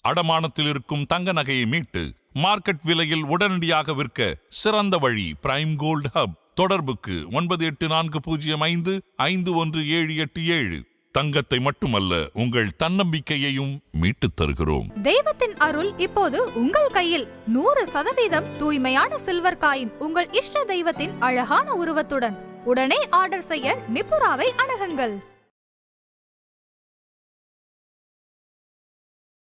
அடமானத்தில் இருக்கும் தங்க நகையை மீட்டு மார்க்கெட் விலையில் உடனடியாக விற்க சிறந்த வழி பிரைம் கோல்ட் ஹப். தொடர்புக்கு 98455177. தங்கத்தை மட்டுமல்ல, உங்கள் தன்னம்பிக்கையையும் மீட்டுத் தருகிறோம். தெய்வத்தின் அருள் இப்போது உங்கள் கையில். 100% தூய்மையான சில்வர் காயின் உங்கள் இஷ்ட தெய்வத்தின் அழகான உருவத்துடன். உடனே ஆர்டர் செய்ய நிபுராவை அணுகுங்கள்.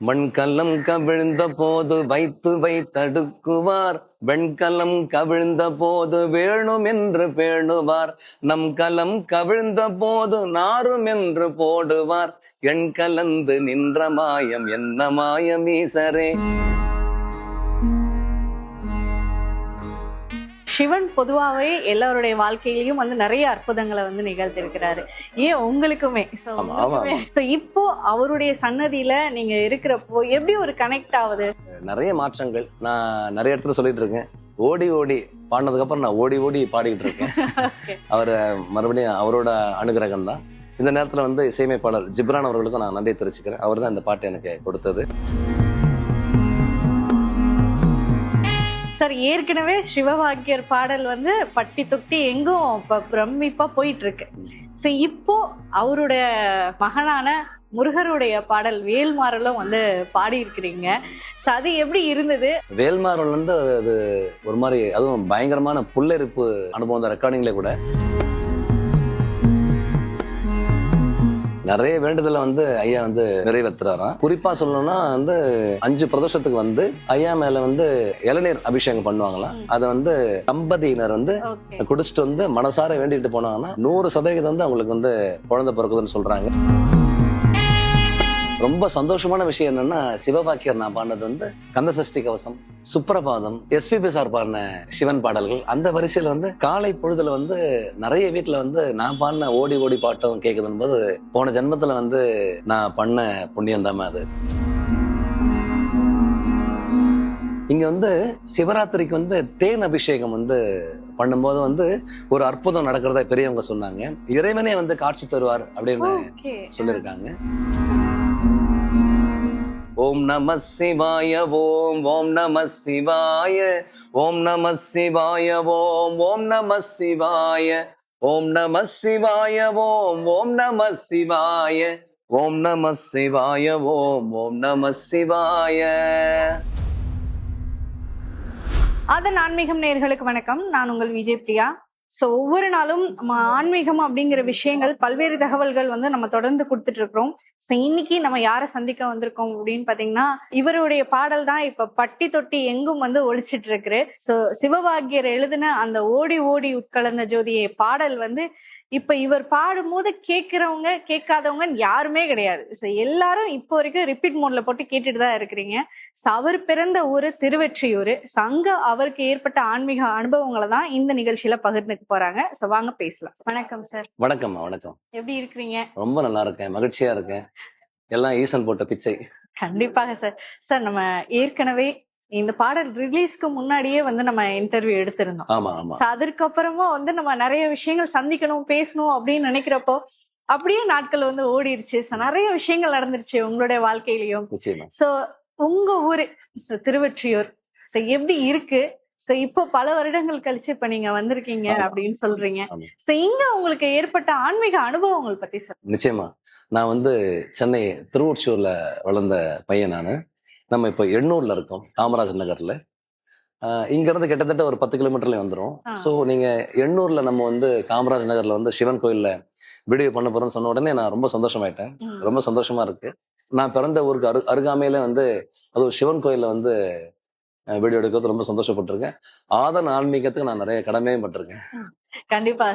மண்கலம் கவிழ்ந்த போது வைத்து வைத்தடுக்குவார், வெண்கலம் கவிழ்ந்த போது வேணும் என்று பேணுவார், நம் கலம் கவிழ்ந்த போது நாரும் என்று போடுவார், எண் கலந்து நின்ற மாயம் என்ன மாயம் ஈசரே. சிவன் பொதுவாகவே எல்லாருடைய வாழ்க்கையிலையும் வந்து நிறைய அற்புதங்களை வந்து நிகழ்த்திருக்கிறாரு. ஏன் உங்களுக்குமே இப்போ அவருடைய சன்னதியில நீங்க இருக்கிறப்போ எப்படி ஒரு கனெக்ட் ஆகுது? நிறைய மாற்றங்கள். நான் நிறைய இடத்துல சொல்லிட்டு இருக்கேன், ஓடி ஓடி பாடினதுக்கு அப்புறம் நான் ஓடி ஓடி பாடிக்கிட்டு இருக்கேன். அவர் மறுபடியும் அவரோட அனுகிரகம் தான். இந்த நேரத்துல வந்து இசையமைப்பாளர் ஜிப்ரான் அவர்களுக்கும் நான் நன்றி தெரிவிச்சுக்கிறேன். அவர் தான் இந்த பாட்டு எனக்கு கொடுத்தது. சார், ஏற்கனவே சிவபாக்கியர் பாடல் வந்து பட்டி தொட்டி எங்கும் பிரமிப்பா போயிட்டு இருக்கு. சரி, இப்போ அவருடைய மகனான முருகருடைய பாடல் வேல்மாறலும் வந்து பாடி இருக்கிறீங்க. அது எப்படி இருந்தது? வேல்மாறல் வந்து அது ஒரு மாதிரி, அதுவும் பயங்கரமான புல்லரிப்பு அனுபவம் தான். ரெக்கார்டிங்ல கூட நிறைய வேண்டுதலை வந்து ஐயா வந்து நிறைவேற்றுறாராம். குறிப்பா சொல்லணும்னா வந்து 5 பிரதோஷத்துக்கு வந்து ஐயா மேல வந்து இளநீர் அபிஷேகம் பண்ணுவாங்களாம். அதை வந்து தம்பதியினர் வந்து குடிச்சிட்டு வந்து மனசார வேண்டிட்டு போனாங்கன்னா 100% வந்து அவங்களுக்கு வந்து குழந்தை பிறக்குதுன்னு சொல்றாங்க. ரொம்ப சந்தோஷமான விஷயம் என்னன்னா, சிவபாக்கியர் நான் பாடினது வந்து கந்தசஷ்டி கவசம், சுப்ரபாதம், எஸ்பிபி சார் பாடின சிவன் பாடல்கள். அந்த வரிசையில வந்து காலை பொழுதுல வந்து நிறைய வீட்டுல வந்து நான் பாடின ஓடி ஓடி பாட்டும் கேட்குதுன்னு போது, போன ஜென்மத்துல வந்து நான் பண்ண புண்ணியம் தான் அது. இங்க வந்து சிவராத்திரிக்கு வந்து தேன் அபிஷேகம் வந்து பண்ணும்போது வந்து ஒரு அற்புதம் நடக்கிறதா பெரியவங்க சொன்னாங்க. இறைவனே வந்து காட்சி தருவார் அப்படின்னு சொல்லியிருக்காங்க. ஓம் நம சிவாய ஓம் ஓம் நம சிவாய ஓம் நம சிவாய ஓம் ஓம் நம சிவாய ஓம் நம சிவாய ஓம் ஓம் நம சிவாய ஓம் நம சிவாய ஓம் ஓம் நம சிவாய. அதன் ஆன்மீகம் நேயர்களுக்கு வணக்கம். நான் உங்கள் விஜய் பிரியா. ஒவ்வொரு நாளும் நம்ம ஆன்மீகம் அப்படிங்கிற விஷயங்கள், பல்வேறு தகவல்கள் வந்து நம்ம தொடர்ந்து கொடுத்துட்டு இருக்கிறோம். இன்னைக்கு நம்ம யாரை சந்திக்க வந்திருக்கோம் அப்படின்னு பாத்தீங்கன்னா, இவருடைய பாடல் தான் இப்ப பட்டி தொட்டி எங்கும் வந்து ஒழிச்சிட்டு இருக்கு. சிவபாக்கியர் எழுதின அந்த ஓடி ஓடி உட்கலந்த ஜோதியை பாடல் வந்து இப்ப இவர் பாடும்போது கேட்கிறவங்க கேட்காதவங்க யாருமே கிடையாது. எல்லாரும் இப்போ வரைக்கும் ரிப்பீட் மோட்ல போட்டு கேட்டுட்டு தான் இருக்கிறீங்க. அவர் பிறந்த ஊரு திருவெற்றியூர். அங்க அவருக்கு ஏற்பட்ட ஆன்மீக அனுபவங்களை தான் இந்த நிகழ்ச்சியில பகிர்ந்துக்க போறாங்க. வாங்க பேசலாம். வணக்கம் சார். வணக்கம். வணக்கம். எப்படி இருக்கிறீங்க? ரொம்ப நல்லா இருக்கேன், மகிழ்ச்சியா இருக்கேன். எல்லாம் ஈசன் போட்ட பிச்சை. கண்டிப்பாக சார். சார், நம்ம ஏற்கனவே இந்த பாடல் ரிலீஸ்க்கு முன்னாடியே வந்து நம்ம இன்டர்வியூ எடுத்திருந்தோம். அதற்கப்புறமா வந்து நம்ம நிறைய விஷயங்கள் சந்திக்கணும், பேசணும் அப்படின்னு நினைக்கிறப்போ அப்படியே நாட்கள் வந்து ஓடிடுச்சு. நிறைய விஷயங்கள் நடந்துருச்சு உங்களுடைய வாழ்க்கையிலயும். உங்க ஊரு திருவெற்றியூர் எப்படி இருக்கு? இப்போ பல வருடங்கள் கழிச்சு இப்ப நீங்க வந்திருக்கீங்க அப்படின்னு சொல்றீங்க. இங்க உங்களுக்கு ஏற்பட்ட ஆன்மீக அனுபவங்கள் பத்தி சார். நிச்சயமா. நான் வந்து சென்னை திருவொற்றியூர்ல வளர்ந்த பையன் நானு. நம்ம இப்ப எண்ணூர்ல இருக்கோம், காமராஜ் நகர்ல. இங்க இருந்து கிட்டத்தட்ட ஒரு 10 கிலோமீட்டர்ல வந்துரும். நீங்க எண்ணூர்ல நம்ம வந்து காமராஜ் நகர்ல வந்து சிவன் கோயில்ல வீடியோ பண்ண போறோம்னு சொன்ன உடனே நான் ரொம்ப சந்தோஷமாயிட்டேன். ரொம்ப சந்தோஷமா இருக்கு. நான் பிறந்த ஊருக்கு அருகாமையில வந்து அது ஒரு சிவன் கோயில்ல வந்து வீடியோ எடுக்கிறது ரொம்ப சந்தோஷப்பட்டிருக்கேன். ஆதன் ஆன்மீகத்துக்கு நான் நிறைய கடமையும் பட்டிருக்கேன். கண்டிப்பா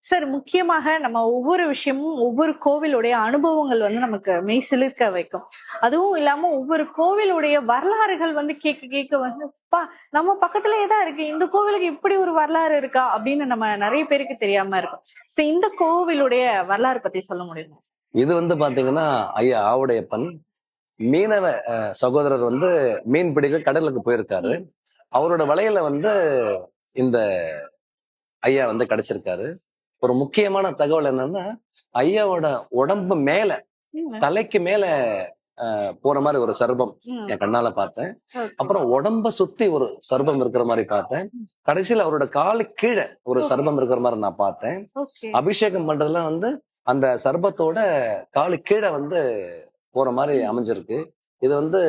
சார். முக்கியமாக நம்ம ஒவ்வொரு விஷயமும் ஒவ்வொரு கோவிலுடைய அனுபவங்கள் வந்து நமக்கு மெய் சிலிர்க்க வைக்கும். அதுவும் இல்லாம ஒவ்வொரு கோவிலுடைய வரலாறுகள் வந்து கேட்க வந்து நம்ம பக்கத்திலேயே தான் இருக்கு, இந்த கோவிலுக்கு இப்படி ஒரு வரலாறு இருக்கா அப்படின்னு நம்ம நிறைய பேருக்கு தெரியாம இருக்கும். இந்த கோவிலுடைய வரலாறு பத்தி சொல்ல முடியுமா? இது வந்து பாத்தீங்கன்னா, ஐயா ஆவுடையப்பன் மீனவ சகோதரர் வந்து மீன் பிடிக்க கடலுக்கு போயிருக்காரு. அவரோட வலையில வந்து இந்த ஐயா வந்து கிடைச்சிருக்காரு. ஒரு முக்கியமான தகவல் என்னன்னா, ஐயாவோட உடம்பு மேல, தலைக்கு மேல போற மாதிரி ஒரு சர்பம் என் கண்ணால பார்த்தேன். அப்புறம் உடம்ப சுத்தி ஒரு சர்பம் இருக்கிற மாதிரி பார்த்தேன். கடைசியில அவரோட காலு கீழே ஒரு சர்பம் இருக்கிற மாதிரி நான் பார்த்தேன். அபிஷேகம் பண்றதுலாம் வந்து அந்த சர்பத்தோட காலு கீழே வந்து போற மாதிரி அமைஞ்சிருக்கு. இது வந்து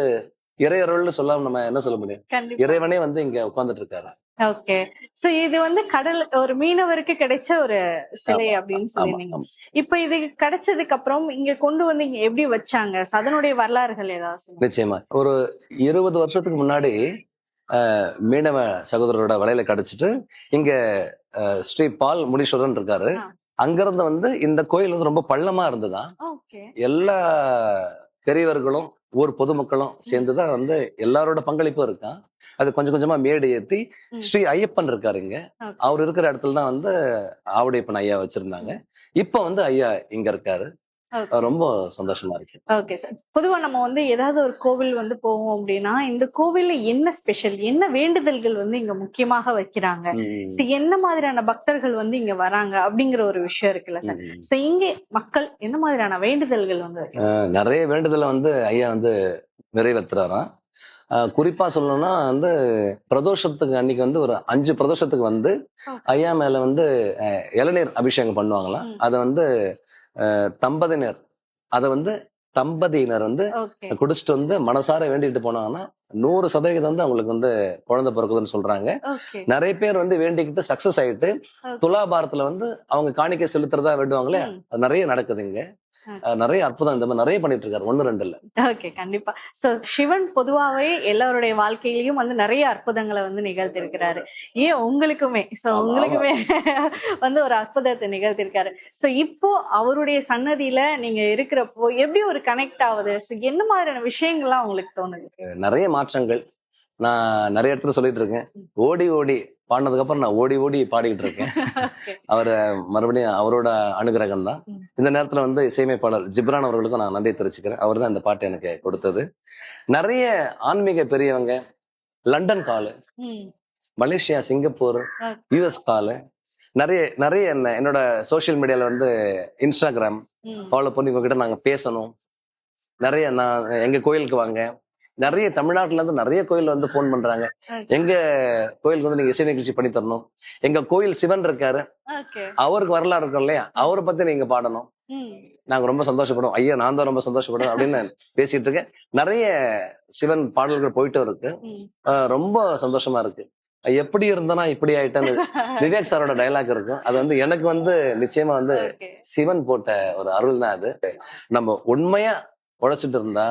இறையருள்னு சொல்லாம நம்ம என்ன சொல்ல முடியும்? இறைவனே வந்து இங்க உட்கார்ந்துட்டு இருக்காரு. ஓகே. சோ இது வந்து கடல் ஒரு மீனவருக்கு கிடைச்ச ஒரு சிலை அப்படின்னு சொல்லிருந்தீங்க. இப்ப இது கிடைச்சதுக்கு அப்புறம் இங்க கொண்டு வந்து இங்க எப்படி வச்சாங்க? அதனுடைய வரலாறுகள் ஏதாவது? நிச்சயமா. ஒரு 20 வருஷத்துக்கு முன்னாடி மீனவ சகோதரரோட வலையில கிடைச்சிட்டு இங்க ஸ்ரீ பால் முனீஸ்வரன் இருக்காரு. அங்கிருந்து வந்து இந்த கோயில் வந்து ரொம்ப பள்ளமா இருந்ததா. எல்லா பெரியவர்களும் ஊர் பொதுமக்களும் சேர்ந்துதான் வந்து எல்லாரோட பங்களிப்பும் இருக்கான். அது கொஞ்சம் கொஞ்சமா மேடு ஏத்தி ஸ்ரீ ஐயப்பன் இருக்காரு இங்க. அவர் இருக்கிற இடத்துல தான் வந்து ஆவுடையப்பன் ஐயா வச்சிருந்தாங்க. இப்ப வந்து ஐயா இங்க இருக்காரு. ரொம்ப சந்தோஷமா இருக்கு. Okay sir. பொதுவா நம்ம வந்து ஏதாவது ஒரு கோவில் வந்து போவோம் அப்படின்னா இந்த கோவில்ல என்ன ஸ்பெஷல், என்ன வேண்டுதல்கள் வந்து இங்க முக்கியமாக வைக்கிறாங்க, என்ன மாதிரியான பக்தர்கள் வந்து இங்க வராங்க அப்படிங்கிற ஒரு விஷயம் இருக்குல்ல சார். சோ இங்க மக்கள் என்ன மாதிரியான வேண்டுதல்கள் வந்து நிறைய வேண்டுதலை வந்து ஐயா வந்து நிறைவேற்றுறாராம். குறிப்பா சொல்லணும்னா வந்து பிரதோஷத்துக்கு அன்னைக்கு வந்து ஒரு 5 பிரதோஷத்துக்கு வந்து ஐயா மேல வந்து இளநீர் அபிஷேகம் பண்ணுவாங்களாம். அதை வந்து தம்பதியினர் வந்து குடிச்சிட்டு வந்து மனசார வேண்டிட்டு போனாங்கன்னா 100% வந்து அவங்களுக்கு வந்து குழந்தை பிறக்குதுன்னு சொல்றாங்க. நிறைய பேர் வந்து வேண்டிக்கிட்டு சக்சஸ் ஆயிட்டு துலாபாரத்துல வந்து அவங்க காணிக்கை செலுத்துறதா வேண்டுவாங்களே, அது நிறைய நடக்குது இங்க. நிறைய அற்புதம் இந்த மாதிரி நிறைய பண்ணிட்டு இருக்காரு, 1-2 இல்ல. ஓகே, கண்டிப்பா. சோ சிவன் பொதுவாவே எல்லாருடைய வாழ்க்கையிலயும் வந்து நிறைய அற்புதங்களை வந்து நிகழ்த்திருக்கிறாரு. ஏன் உங்களுக்குமே வந்து ஒரு அற்புதத்தை நிகழ்த்திருக்காரு. சோ இப்போ அவருடைய சன்னதியில நீங்க இருக்கிறப்போ எப்படி ஒரு கனெக்ட் ஆகுது? என்ன மாதிரியான விஷயங்கள்லாம் உங்களுக்கு தோணுது? நிறைய மாற்றங்கள். நான் நிறைய இடத்துல சொல்லிட்டு இருக்கேன். ஓடி ஓடி பாடினதுக்கு அப்புறம் நான் ஓடி ஓடி பாடிக்கிட்டு இருக்கேன். அவரை மறுபடியும் அவரோட அனுகிரகம் தான். இந்த நேரத்துல வந்து இசையமைப்பாளர் ஜிப்ரான் அவர்களுக்கும் நான் நன்றி தெரிவிச்சுக்கிறேன். அவர் தான் இந்த பாட்டு எனக்கு கொடுத்தது. நிறைய ஆன்மீக பெரியவங்க லண்டன் காலு, மலேசியா, சிங்கப்பூர், US காலு, நிறைய என்னோட சோசியல் மீடியால வந்து இன்ஸ்டாகிராம் ஃபாலோ பண்ணி உங்ககிட்ட நாங்க பேசணும், நிறைய நான் எங்க கோயிலுக்கு வாங்க, நிறைய தமிழ்நாட்டுல இருந்து நிறைய கோயில் வந்து போன் பண்றாங்க. எங்க கோயிலுக்கு வந்து நீங்க இசை நிகழ்ச்சி பண்ணி தரணும், எங்க கோயில் சிவன் இருக்காரு, அவருக்கு வரலாறு இருக்கும் இல்லையா, அவரை பத்தி நீங்க பாடணும், நாங்க ரொம்ப சந்தோஷப்படுவோம், ஐயா நான் தான் ரொம்ப சந்தோஷப்படுவோம் அப்படின்னு பேசிட்டு இருக்கேன். நிறைய சிவன் பாடல்கள் போயிட்டு இருக்கு. ரொம்ப சந்தோஷமா இருக்கு. எப்படி இருந்தனா இப்படி ஆயிட்டேன்னு விவேக் சாரோட டைலாக் இருக்கும். அது வந்து எனக்கு வந்து நிச்சயமா வந்து சிவன் போட்ட ஒரு அருள் தான் அது. நம்ம உண்மையா உழைச்சிட்டு இருந்தா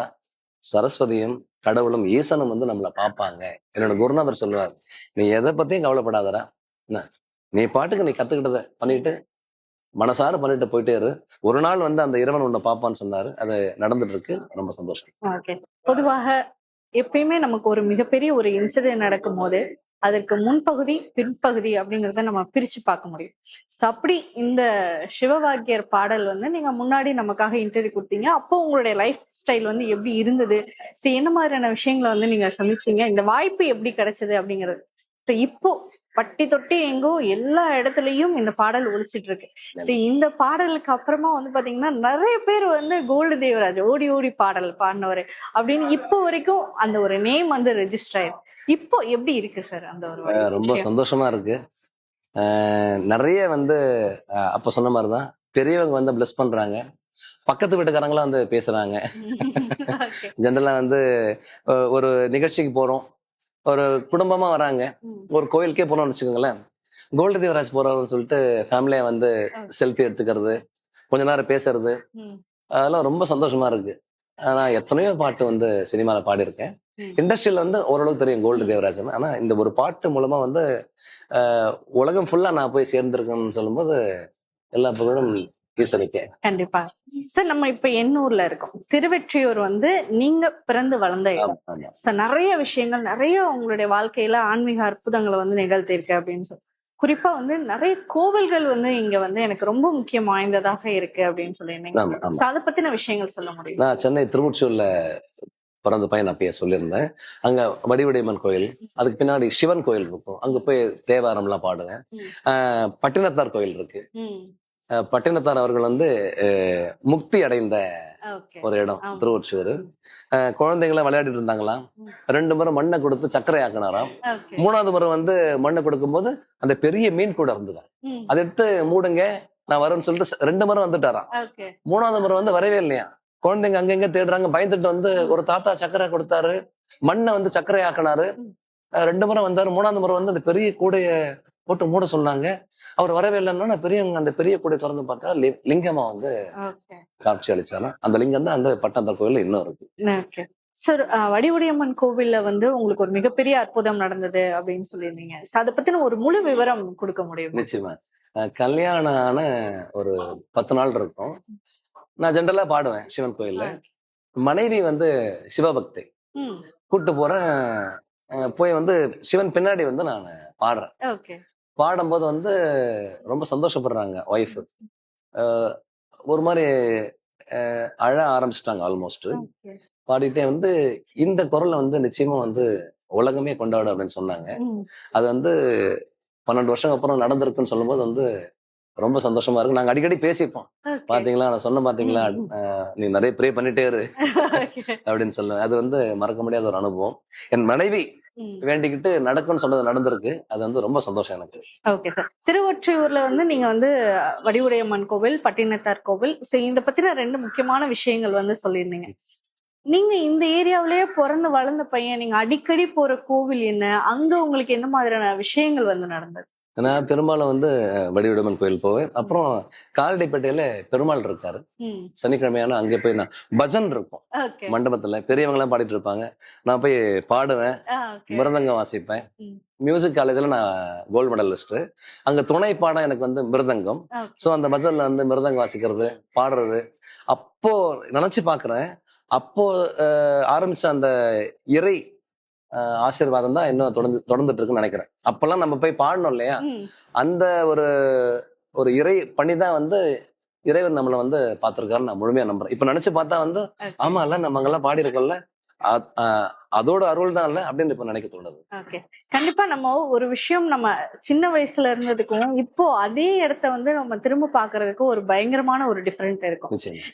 சரஸ்வதியும் கடவுளும் ஈசனும் வந்து நம்மளை பார்ப்பாங்க. என்னோட குருநாதர் சொல்லுவார், நீ எதை பத்தியும் கவலைப்படாதடா, நீ பாட்டுக்கு நீ கத்துக்கிட்டத பண்ணிட்டு மனசார பண்ணிட்டு போயிட்டே இரு, ஒரு நாள் வந்து அந்த இறைவன் உன்னை பார்ப்பான்னு சொன்னாரு. அது நடந்துட்டு இருக்கு. ரொம்ப சந்தோஷம். பொதுவாக எப்பயுமே நமக்கு ஒரு மிகப்பெரிய ஒரு இன்சிடென்ட் நடக்கும் போது அதற்கு முன்பகுதி பின்பகுதி அப்படிங்கறத நம்ம பிரிச்சு பார்க்க முடியும். அப்படி இந்த சிவவாக்கியர் பாடல் வந்து நீங்க முன்னாடி நமக்காக இன்டர்வியூ கொடுத்தீங்க. அப்போ உங்களுடைய லைஃப் ஸ்டைல் வந்து எப்படி இருந்தது, என்ன மாதிரியான விஷயங்களை வந்து நீங்க சந்திச்சீங்க, இந்த வாய்ப்பு எப்படி கிடைச்சது அப்படிங்கிறது. இப்போ பட்டி தொட்டி எங்கோ எல்லா இடத்துலயும் இந்த பாடல் ஒழிச்சிட்டு இருக்கு. இந்த பாடலுக்கு அப்புறமா வந்து பாத்தீங்கன்னா நிறைய பேர் வந்து கோல்டு தேவராஜ் ஓடி ஓடி பாடல் பாடினவரு அப்படின்னு இப்போ வரைக்கும் அந்த ஒரு நேம் வந்து ரெஜிஸ்டர் ஆயிருக்கு. இப்போ எப்படி இருக்கு சார் அந்த ஒரு? ரொம்ப சந்தோஷமா இருக்கு. நிறைய வந்து அப்ப சொன்ன மாதிரிதான் பெரியவங்க வந்து பிளஸ் பண்றாங்க, பக்கத்து வீட்டுக்காரங்களாம் வந்து பேசுறாங்க. ஜெனரலா வந்து ஒரு நிகழ்ச்சிக்கு போறோம், ஒரு குடும்பமா வராங்க, ஒரு கோயிலுக்கே போனோம்னு வச்சுக்கோங்களேன், கோல்டு தேவராஜ் போறாருன்னு சொல்லிட்டு ஃபேமிலியா வந்து செல்ஃபி எடுத்துக்கிறது, கொஞ்ச நேரம் பேசுறது, அதெல்லாம் ரொம்ப சந்தோஷமா இருக்கு. நான் எத்தனையோ பாட்டு வந்து சினிமால பாடியிருக்கேன். இண்டஸ்ட்ரியில வந்து ஓரளவுக்கு தெரியும் கோல்டு தேவராஜன். ஆனா இந்த ஒரு பாட்டு மூலமா வந்து உலகம் ஃபுல்லா நான் போய் சேர்ந்திருக்கேன்னு சொல்லும்போது எல்லா புகழும் ஈஸ்வரிக்கே. கண்டிப்பா சார். நம்ம இப்ப எண்ணூர்ல இருக்கோம். திருவெற்றியூர் வந்து நீங்க பிறந்து வளர்ந்த இடம். நிறைய விஷயங்கள், நிறைய உங்களுடைய வாழ்க்கையில ஆன்மீக அற்புதங்களை வந்து நிகழ்த்திருக்கு அப்படின்னு சொல்லி, குறிப்பா வந்து நிறைய கோவில்கள் வந்து இங்க வந்து எனக்கு ரொம்ப முக்கியம் வாய்ந்ததாக இருக்கு அப்படின்னு சொல்லியிருந்தீங்க. அதை பத்தின விஷயங்கள் சொல்ல முடியும்? நான் சென்னை திருவொற்றியூர்ல பிறந்த பையன் அப்பயே சொல்லியிருந்தேன். அங்க வடிவுடையம்மன் கோயில், அதுக்கு பின்னாடி சிவன் கோயில் இருக்கும், அங்க போய் தேவாரம் எல்லாம் பாடுவேன். பட்டினத்தார் கோயில் இருக்கு, பட்டினத்தார் அவர்கள் வந்து முக்தி அடைந்த ஓகே. ஒரு இடம் ஆமா. திருவொற்றியூர். குழந்தைங்களை விளையாடிட்டு இருந்தாங்களாம். 2 முறை மண்ணை கொடுத்து சர்க்கரை ஆக்கினாராம். ஓகே. 3வது முறை வந்து மண்ணை கொடுக்கும்போது அந்த பெரிய மீன் கூட இருந்தது. ம். அதை எடுத்து மூடுங்க நான் வரேன்னு சொல்லிட்டு 2 முறை வந்துட்டாராம். ஓகே. 3வது முறை வந்து வரவே இல்லையா. குழந்தைங்க அங்கங்க தேடுறாங்க, பயந்துட்டு வந்து ஒரு தாத்தா சர்க்கரை கொடுத்தாரு, மண்ணை வந்து சர்க்கரை ஆக்கினாரு. 2 முறை வந்தாரு. 3வது முறை வந்து அந்த பெரிய கூடைய போட்டு மூட சொன்னாங்க. அவர் வரவே இல்லைன்னா பெரியவங்க அந்த பெரிய கூடை திறந்து பார்த்தா லிங்கமா வந்து ஓகே. காட்சி அளிச்சாலும் அந்த லிங்கம் தான் அந்த பட்டணத்தார் கோயில்ல இன்னும் இருக்கு. ஓகே. சார், வடிவுடையம்மன் கோவில்ல வந்து உங்களுக்கு ஒரு மிகப்பெரிய அற்புதம் நடந்தது அப்படின்னு சொல்லியிருந்தீங்க. So, அதை பத்தின ஒரு முழு விவரம் கொடுக்க முடியும்? நிச்சயமா. கல்யாணம் ஆன ஒரு 10 நாள் இருக்கும். நான் ஜென்ரலா பாடுவேன் சிவன் கோயில்ல. மனைவி வந்து சிவபக்தி. கூட்டு போறேன். போய் வந்து சிவன் பின்னாடி வந்து நான் பாடுறேன். ஓகே. பாடும்போது வந்து ரொம்ப சந்தோஷப்படுறாங்க ஒய்ஃப். ஒரு மாதிரி அழ ஆரம்பிச்சிட்டாங்க ஆல்மோஸ்ட். ஓகே. பாடிட்டே வந்து இந்த குரலை வந்து நிச்சயமா வந்து உலகமே கொண்டாடும் அப்படின்னு சொன்னாங்க. அது வந்து 12 வருஷம் அப்புறம் நடந்திருக்குன்னு சொல்லும்போது வந்து ரொம்ப சந்தோஷமா இருக்கு. நாங்க அடிக்கடி பேசிப்போம். பாத்தீங்களா நான் சொன்ன பாத்தீங்களா, நீ நிறைய ப்ரே பண்ணிட்டே இரு அப்படின்னு சொல்லுவேன். அது வந்து மறக்க முடியாத ஒரு அனுபவம். என் மனைவி வேண்டிக்கிட்டு நடக்கும்னு சொன்னது நடந்திருக்கு. அது வந்து ரொம்ப சந்தோஷம் எனக்கு. Okay sir. திருவொற்றியூர்ல வந்து நீங்க வந்து வடிவுடையம்மன் கோவில், பட்டினத்தார் கோவில், இந்த பத்தின 2 முக்கியமான விஷயங்கள் வந்து சொல்லியிருந்தீங்க. நீங்க இந்த ஏரியாவிலேயே பிறந்து வளர்ந்த பையன், நீங்க அடிக்கடி போற கோவில் என்ன, அங்க உங்களுக்கு எந்த மாதிரியான விஷயங்கள் வந்து நடந்தது? நான் பெரும்பாலும் வந்து வடிவுடையம்மன் கோயில் போவேன். அப்புறம் காலடிப்பேட்டையில பெருமாள் இருக்காரு. சனிக்கிழமையான அங்கே போய் நான் பஜன் இருக்கும் மண்டபத்துல, பெரியவங்க எல்லாம் பாடிட்டு இருப்பாங்க. நான் போய் பாடுவேன், மிருதங்கம் வாசிப்பேன். மியூசிக் காலேஜ்ல நான் கோல்டு மெடலிஸ்ட். அங்க துணை பாடம் எனக்கு வந்து மிருதங்கம். சோ அந்த பஜன்ல வந்து மிருதங்கம் வாசிக்கிறது, பாடுறது. அப்போ நினைச்சு பாக்குறேன், அப்போ ஆரம்பிச்ச அந்த இறை ஆசீர்வாதம் தான் இன்னும் தொடர்ந்துட்டு இருக்குன்னு நினைக்கிறேன். அப்பெல்லாம் நம்ம போய் பாடணும் இல்லையா, அந்த ஒரு இறை பண்ணிதான் வந்து இறைவன் நம்மளை வந்து பார்த்திருக்காருன்னு நான் முழுமையா நம்புறேன். இப்ப நினைச்சு பார்த்தா வந்து ஆமா இல்ல நம்ம அங்கெல்லாம் பாடி இருக்கோம்ல, அதோட அருள் தான் இல்ல அப்படின்னு இப்ப நினைக்க தோணுது. ஓகே. கண்டிப்பா நம்ம ஒரு விஷயம் நம்ம சின்ன வயசுல இருந்ததுக்கும் இப்போ அதே இடத்த வந்து நம்ம திரும்ப பாக்குறதுக்கும் ஒரு பயங்கரமான ஒரு டிஃபரெண்ட் இருக்கும்.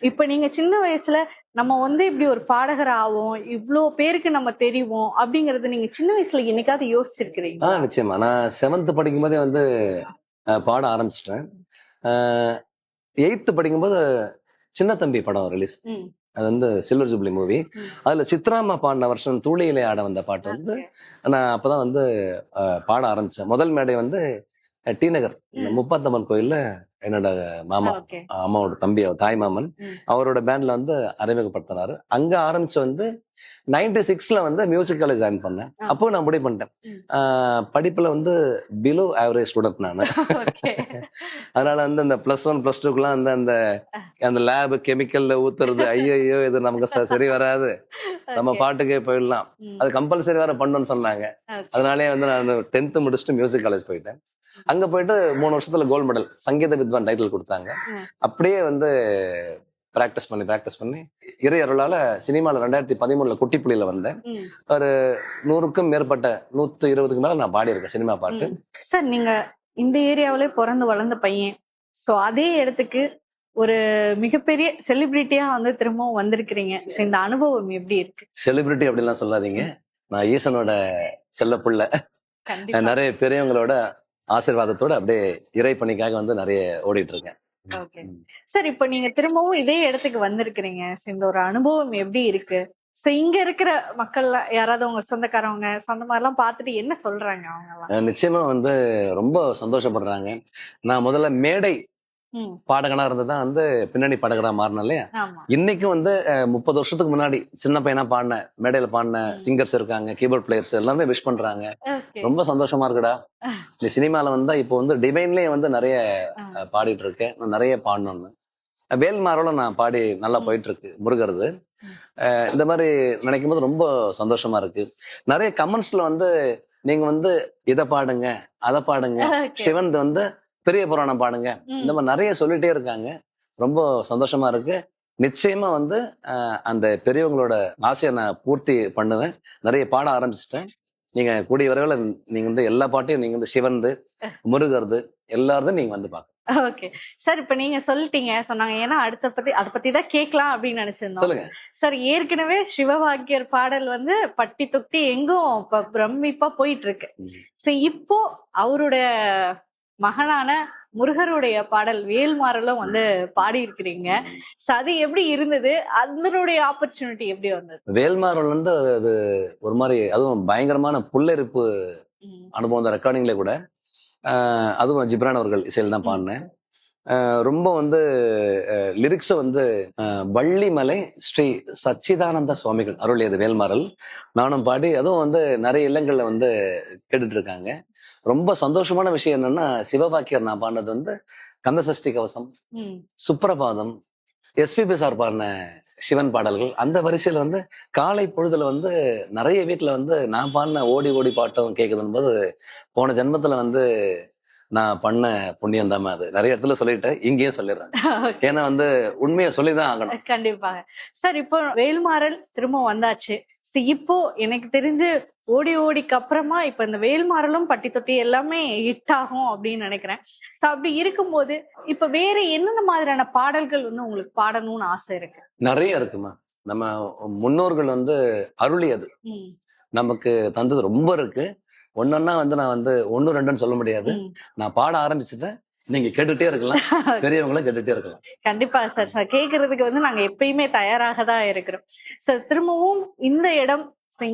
இப்ப நீங்க சின்ன வயசுல நம்ம வந்து இப்படி ஒரு பாடகர் ஆவோம், இவ்வளோ பேருக்கு நம்ம தெரிவோம் அப்படிங்கறது நீங்க சின்ன வயசுல என்னைக்காவது யோசிச்சிருக்கிறீங்க? நிச்சயமா. நான் 7th படிக்கும் போதே வந்து பாட ஆரம்பிச்சிட்டேன். 8th படிக்கும்போது சின்ன தம்பி படம் ரிலீஸ். அது வந்து சில்வர் ஜூப்ளி மூவி. அதுல சித்ராமா பாடின வருஷம் தூளியிலே ஆட வந்த பாட்டு வந்து நான் அப்பதான் வந்து பாட ஆரம்பிச்சேன். முதல் மேடை வந்து டி நகர் முப்பாத்தம்மன் கோயில்ல என்னோட மாமா, அம்மாவோட தம்பி, தாய் மாமன், அவரோட பேண்ட்ல வந்து அறிமுகப்படுத்தினாரு. அங்க ஆரம்பிச்சு வந்து 96ல வந்து மியூசிக் காலேஜ் ஜாயின் பண்ணேன். அப்போ நான் முடிவு பண்ணிட்டேன், படிப்புல வந்து பிலோ ஆவரேஜ் ஸ்டூடெண்ட் நான். அதனால வந்து இந்த +1 +2க்குலாம் அந்த லேப் கெமிக்கல்ல ஊத்துறது, ஐயோ இது நமக்கு சரி வராது, நம்ம பாட்டுக்கே போயிடலாம், அது கம்பல்சரி வேற பண்ணணும்னு சொன்னாங்க. அதனாலே வந்து நான் 10th முடிச்சுட்டு மியூசிக் காலேஜ் போயிட்டேன். அங்க போயிட்டு 3 வருஷத்துல கோல்டு மெடல் சங்கீத வித்வான் டைட்டில் கொடுத்தாங்க. அப்படியே வந்து பிராக்டிஸ் பண்ணி இறை அருளால சினிமால 2013ல குட்டிப்புலியில வந்தேன். ஒரு 100க்கும் மேற்பட்ட 120க்கு மேல நான் பாடி இருக்கேன் சினிமா பாட்டு. சார், நீங்க இந்த ஏரியாவிலே பிறந்து வளர்ந்த பையன், சோ அதே இடத்துக்கு ஒரு மிகப்பெரிய செலிபிரிட்டியா வந்து திரும்பவும் வந்திருக்கிறீங்க. இந்த அனுபவம் எப்படி இருக்கு? செலிபிரிட்டி அப்படின்லாம் சொல்லாதீங்க, நான் ஈசனோட செல்ல புள்ள. நிறைய பெரியவங்களோட ஆசீர்வாதத்தோட அப்படியே இறை பணிக்காக வந்து நிறைய ஓடிட்டு இருக்கேன். ஓகே சார், இப்ப நீங்க திரும்பவும் இதே இடத்துக்கு வந்திருக்கிறீங்க. இந்த ஒரு அனுபவம் எப்படி இருக்கு? சோ இங்க இருக்கிற மக்கள் யாராவது உங்க சொந்தக்காரவங்க சொந்த மாதிரி எல்லாம் பார்த்துட்டு என்ன சொல்றாங்க அவங்க? நிச்சயமா வந்து ரொம்ப சந்தோஷப்படுறாங்க. நான் முதல்ல மேடை பாடகனா இருந்ததான் வந்து பின்னணி பாடகரா மாறின இல்லையா. இன்னைக்கும் வந்து 30 வருஷத்துக்கு முன்னாடி சின்ன பையனா பாடின, மேடையில பாடின சிங்கர்ஸ் இருக்காங்க, கீபோர்ட் பிளேயர்ஸ் எல்லாமே விஷ் பண்றாங்க. ரொம்ப சந்தோஷமா இருக்குடா. இந்த சினிமால வந்தா இப்போ வந்து டிவைன்லயே வந்து நிறைய பாடிட்டு இருக்கேன், நிறைய பாடணும்னு. வேல்மாரோட நான் பாடி நல்லா போயிட்டு இருக்கு முருகருது. இந்த மாதிரி நினைக்கும் போது ரொம்ப சந்தோஷமா இருக்கு. நிறைய கமெண்ட்ஸ்ல வந்து நீங்க வந்து இதை பாடுங்க அதை பாடுங்க, சிவன் வந்து பெரிய புராணம் பாடுங்க, இந்த மாதிரி நிறைய சொல்லிட்டே இருக்காங்க. ரொம்ப சந்தோஷமா இருக்கு. நிச்சயமா வந்து அந்த பெரியவங்களோட ஆசையை நான் பூர்த்தி பண்ணுவேன். நிறைய பாட ஆரம்பிச்சிட்டேன். நீங்க கூடிய வரைவில் நீங்க வந்து எல்லா பாட்டையும் நீங்க வந்து சிவன்து, முருகர்து எல்லாரும் நீங்க வந்து பாக்க. ஓகே சார், இப்ப நீங்க சொல்லிட்டீங்க சொன்னாங்க, ஏன்னா அதை பத்தி தான் கேட்கலாம் அப்படின்னு நினைச்சிருந்தோம். சொல்லுங்க. சார், ஏற்கனவே சிவபாக்கியர் பாடல் வந்து பட்டி தொட்டி எங்கும் பிரமிப்பா போயிட்டு இருக்கு. இப்போ அவருடைய மகனான முருகருடைய பாடல் வேல்மாறலும் வந்து பாடி இருக்கிறீங்க. அது எப்படி இருந்தது? அதனுடைய ஆப்பர்ச்சுனிட்டி எப்படி வந்தது? வேல்மாறல் வந்து அது ஒரு மாதிரி, அதுவும் பயங்கரமான புல்லரிப்பு அனுபவம் தான். ரெக்கார்டிங்ல கூட அதுவும் ஜிப்ரான் அவர்கள் இசையில் தான் பாடினேன். ரொம்ப வந்து லிரிக்ஸை வந்து வள்ளிமலை ஸ்ரீ சச்சிதானந்த சுவாமிகள் அருளியது வேல்மாறல். நானும் பாடி, அதுவும் வந்து நிறைய இல்லங்கள்ல வந்து கேட்டுட்டு இருக்காங்க. ரொம்ப சந்தோஷமான விஷயம் என்னன்னா, சிவபாக்கியர் நான் பாடினது வந்து கந்தசஷ்டி கவசம், சுப்ரபாதம், எஸ்பிபி சார் பாடின சிவன் பாடல்கள். அந்த வரிசையில வந்து காலை பொழுதுல வந்து நிறைய வீட்டுல வந்து நான் பாடின ஓடி ஓடி பாட்டும் கேக்குதுன்னு போது, போன ஜென்மத்துல வந்து நான் பண்ண புண்ணியம் தான் அது. நிறைய இடத்துல சொல்லிட்டேன், இங்கேயும் சொல்லிடுறேன். ஏன்னா வந்து உண்மையை சொல்லிதான் ஆகணும். கண்டிப்பாக சார். இப்போ வேல்மாறல் திரும்ப வந்தாச்சு. இப்போ எனக்கு தெரிஞ்சு ஓடி ஓடிக்கு அப்புறமா இப்ப இந்த வேல்மாறலும் பட்டி தொட்டி எல்லாமே ஹிட் ஆகும் அப்படின்னு நினைக்கிறேன். சோ அப்படி இருக்கும்போது இப்ப வேற என்னென்ன மாதிரியான பாடல்கள் வந்து உங்களுக்கு பாடணும்னு ஆசை இருக்கு? நிறைய இருக்குமா. நம்ம முன்னோர்கள் வந்து அருளியது நமக்கு தந்தது ரொம்ப இருக்கு. ஒன்னொன்னா வந்து நான் வந்து 1, 2ன்னு சொல்ல முடியாது. நான் பாட ஆரம்பிச்சுட்டேன், நீங்க கேட்டுட்டே இருக்கலாம், பெரியவங்களும் கேட்டுட்டே இருக்கலாம். கண்டிப்பா சார். சார் கேட்கறதுக்கு வந்து நாங்க எப்பயுமே தயாராக தான் இருக்கிறோம் சார். திரும்பவும் இந்த இடம்,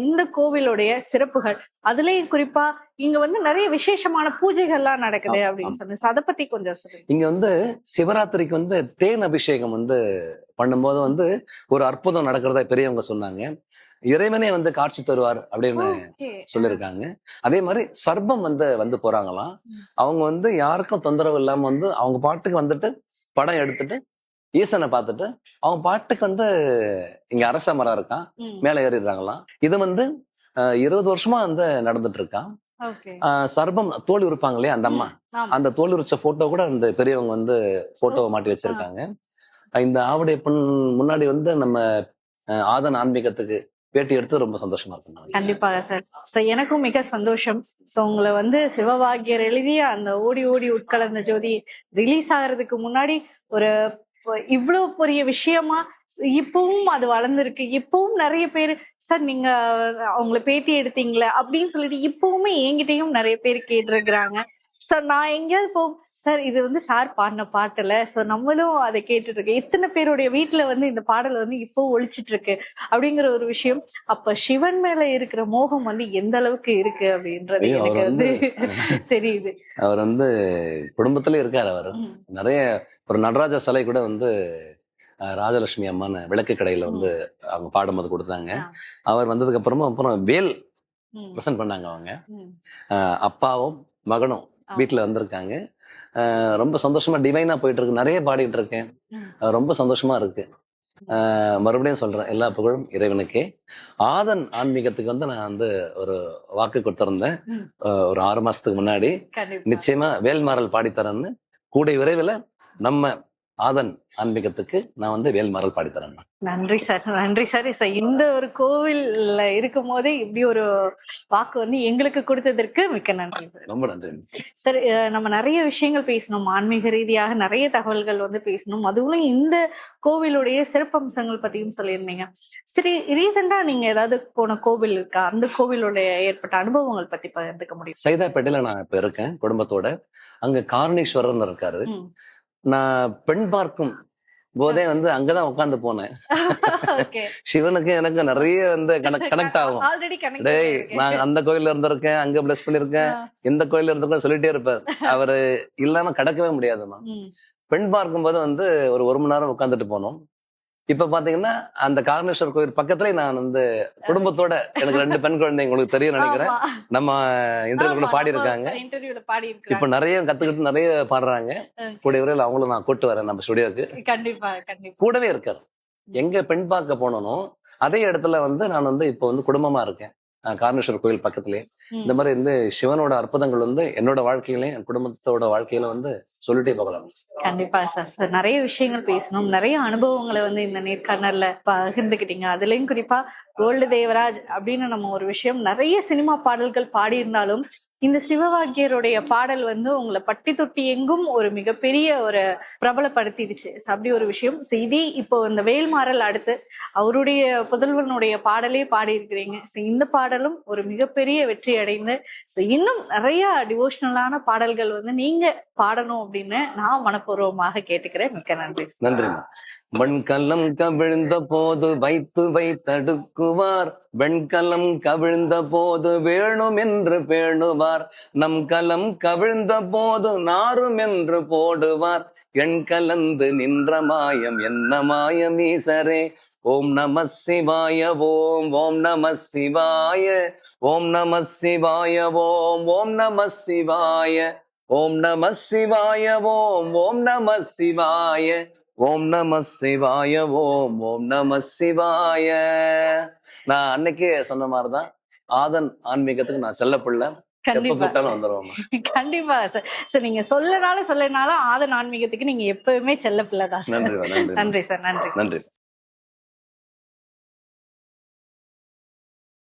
இந்த கோவிலுடைய சிறப்புகள், அதுலயும் குறிப்பா இங்க வந்து நிறைய விசேஷமான பூஜைகள்லாம் நடக்குது அப்படின்னு சொன்னேன். அதை பத்தி கொஞ்சம் சொல்லுங்க. இங்க வந்து சிவராத்திரிக்கு வந்து தேன் அபிஷேகம் வந்து பண்ணும்போது வந்து ஒரு அற்புதம் நடக்கிறதா பெரியவங்க சொன்னாங்க. இறைவனே வந்து காட்சி தருவார் அப்படின்னு சொல்லியிருக்காங்க. அதே மாதிரி சர்ப்பம் வந்து போறாங்களாம். அவங்க வந்து யாருக்கும் தொந்தரவு இல்லாம வந்து அவங்க பாட்டுக்கு வந்துட்டு படம் எடுத்துட்டு ஈசனை பார்த்துட்டு அவங்க பாட்டுக்கு வந்து இங்க அரச மரம் இருக்கான், மேல ஏறிடுறாங்களாம். இது வந்து 20 வருஷமா வந்து நடந்துட்டு இருக்கான். சர்ப்பம் தோல் உரிப்பாங்க இல்லையா அந்த அம்மா, அந்த தோல் உரிச்ச போட்டோ கூட அந்த பெரியவங்க வந்து போட்டோவை மாட்டி வச்சிருக்காங்க. இந்த ஆவடையப்பன் முன்னாடி வந்து நம்ம ஆதன் ஆன்மீகத்துக்கு பேட்டி எடுத்து ரொம்ப சந்தோஷமா இருக்கு. கண்டிப்பாக சார். சோ எனக்கும் மிக சந்தோஷம். சோ உங்களை வந்து சிவபாக்கியர் எழுதிய அந்த ஓடி ஓடி உட்கலந்த ஜோதி ரிலீஸ் ஆகிறதுக்கு முன்னாடி ஒரு இவ்வளவு பெரிய விஷயமா இப்பவும் அது வளர்ந்துருக்கு. இப்பவும் நிறைய பேர் சார் நீங்க அவங்கள பேட்டி எடுத்தீங்களே அப்படின்னு சொல்லிட்டு இப்பவுமே என்கிட்டயும் நிறைய பேர் கேட்டிருக்கிறாங்க. சோ நான் எங்கேயாவது போ சார், இது வந்து சார் பாடின பாட்டுல, சோ நம்மளும் அதை கேட்டுட்டு இருக்கேன். எத்தனை பேருடைய வீட்டுல வந்து இந்த பாடல் வந்து இப்போ ஒழிச்சிட்டு இருக்கு அப்படிங்கிற ஒரு விஷயம். அப்ப சிவன் மேல இருக்கிற மோகம் வந்து எந்த அளவுக்கு இருக்கு அப்படின்றது எனக்கு வந்து தெரியுது. அவர் வந்து குடும்பத்திலே இருக்காரு. அவர் நிறைய ஒரு நடராஜ சிலை கூட வந்து ராஜலட்சுமி அம்மான விளக்கு கடையில வந்து அவங்க பாடும்போது கொடுத்தாங்க. அவர் வந்ததுக்கு அப்புறம் வேல் பிரசன்ட் பண்ணாங்க. அவங்க அப்பாவும் மகனும் வீட்டுல வந்திருக்காங்க. ரொம்ப சந்தோஷமா டிவைனா போயிட்டு இருக்கு. நிறைய பாடிட்டு இருக்கேன், ரொம்ப சந்தோஷமா இருக்கு. மறுபடியும் சொல்றேன், எல்லா புகழும் இறைவனுக்கே. ஆதன் ஆன்மீகத்துக்கு வந்து நான் வந்து ஒரு வாக்கு கொடுத்திருந்தேன் ஒரு 6 மாசத்துக்கு முன்னாடி. நிச்சயமா வேல்மாறல் பாடித்தரேன்னு கூடிய விரைவில் நம்ம ஆதன் ஆன்மீகத்துக்கு நான் வந்து வேல்மாறல் பாடித்தரேன். நன்றி சார், நன்றி சார். இந்த ஒரு கோவில்ல இருக்கும் போதே இப்படி ஒரு வாக்கு வந்து எங்களுக்கு கொடுத்ததற்கு மிக்க நன்றி. ரொம்ப நன்றி சார். நம்ம நிறைய விஷயங்கள் பேசணும், ஆன்மீக ரீதியாக நிறைய தகவல்கள் வந்து பேசணும். அதுவும் இந்த கோவிலுடைய சிறப்பம்சங்கள் பத்தியும் சொல்லியிருந்தீங்க. சரி, ரீசெண்டா நீங்க ஏதாவது போன கோவில் இருக்கா? அந்த கோவிலுடைய ஏற்பட்ட அனுபவங்கள் பத்தி பகிர்ந்துக்க முடியும்? சைதாப்பேட்டையில நான் இப்ப இருக்கேன் குடும்பத்தோட. அங்க காரணீஸ்வரர் இருக்காரு. நான் பெண் பார்க்கும் போதே வந்து அங்கதான் உட்காந்து போனேன். சிவனுக்கு எனக்கு நிறைய வந்து கனெக்ட் ஆகும். டேய், நான் அந்த கோயில்ல இருந்திருக்கேன், அங்க பிளஸ் பண்ணிருக்கேன், இந்த கோயில்ல இருந்திருக்கேன் சொல்லிட்டே இருப்பார். அவரு இல்லாம கடக்கவே முடியாதுமா. பெண் பார்க்கும் போது வந்து ஒரு 1 மணி நேரம் உட்காந்துட்டு போனோம். இப்ப பாத்தீங்கன்னா அந்த காரணேஸ்வர் கோயில் பக்கத்துல நான் வந்து குடும்பத்தோட, எனக்கு 2 பெண் குழந்தைங்க, உங்களுக்கு தெரியும் நினைக்கிறேன், நம்ம இன்டர்வியூல பாடி இருக்காங்க. இப்ப நிறைய கத்துக்கிட்டு நிறைய பாடுறாங்க. கூடிய விரைவில் அவங்களும் நான் கூட்டு வரேன் நம்ம ஸ்டுடியோக்கு. கண்டிப்பா கூடவே இருக்காரு. எங்க பெண் பார்க்க போனோம் அதே இடத்துல வந்து நான் வந்து இப்ப வந்து குடும்பமா இருக்கேன் காரணேஸ்வர் கோயில் பக்கத்திலே. இந்த மாதிரி வந்து சிவனோட அற்புதங்கள் வந்து என்னோட வாழ்க்கையிலையும் என் குடும்பத்தோட வாழ்க்கையில வந்து சொல்லிட்டே பார்க்கலாம். கண்டிப்பா சார் நிறைய விஷயங்கள் பேசணும், நிறைய அனுபவங்களை வந்து இந்த நேர்காணல்ல பகிர்ந்துக்கிட்டீங்க. அதுலயும் குறிப்பா கோல்டு தேவராஜ் அப்படின்னு நம்ம ஒரு விஷயம், நிறைய சினிமா பாடல்கள் பாடியிருந்தாலும் இந்த சிவவாக்கியருடைய பாடல் வந்து உங்களை பட்டி தொட்டி எங்கும் ஒரு மிகப்பெரிய ஒரு பிரபலப்படுத்திடுச்சு. அப்படி ஒரு விஷயம். இதே இப்போ இந்த வேல்மாறல் அடுத்து அவருடைய புதல்வனுடைய பாடலே பாடியிருக்கிறீங்க. இந்த பாடலும் ஒரு மிகப்பெரிய வெற்றி அடைந்து இன்னும் நிறைய டிவோஷனலான பாடல்கள் வந்து நீங்க பாடணும் அப்படின்னு நான் மனப்பூர்வமாக கேட்டுக்கிறேன். மிக்க நன்றி. நன்றிமா. மண்கலம் கவிழ்ந்த போது வைத்து வைத்தடுக்குவார், வெண்கலம் கவிழ்ந்த போது வேணும் என்று பேணுவார், நம் கலம் கவிழ்ந்த போது நாரும் என்று போடுவார், எண் கலந்து நின்ற மாயம் என்ன மாயம் ஈசரே. ஓம் நம சிவாய ஓம் ஓம் நம சிவாய ஓம் நம சிவாய ஓம் ஓம் நம சிவாய ஓம் நம சிவாய ஓம் ஓம் நம சிவாய ஓம் நம சிவாய ஓம் ஓம் நம சிவாய. நான் அன்னைக்கே சொன்ன மாதிரிதான் ஆதன் ஆன்மீகத்துக்கு நான் செல்ல பிள்ளை. கண்டிப்பா வந்துருவோம். கண்டிப்பா சார். நீங்க சொல்லனாலும் ஆதன் ஆன்மீகத்துக்கு நீங்க எப்பவுமே செல்ல பிள்ளைதான். நன்றி நன்றி சார். நன்றி. நன்றி.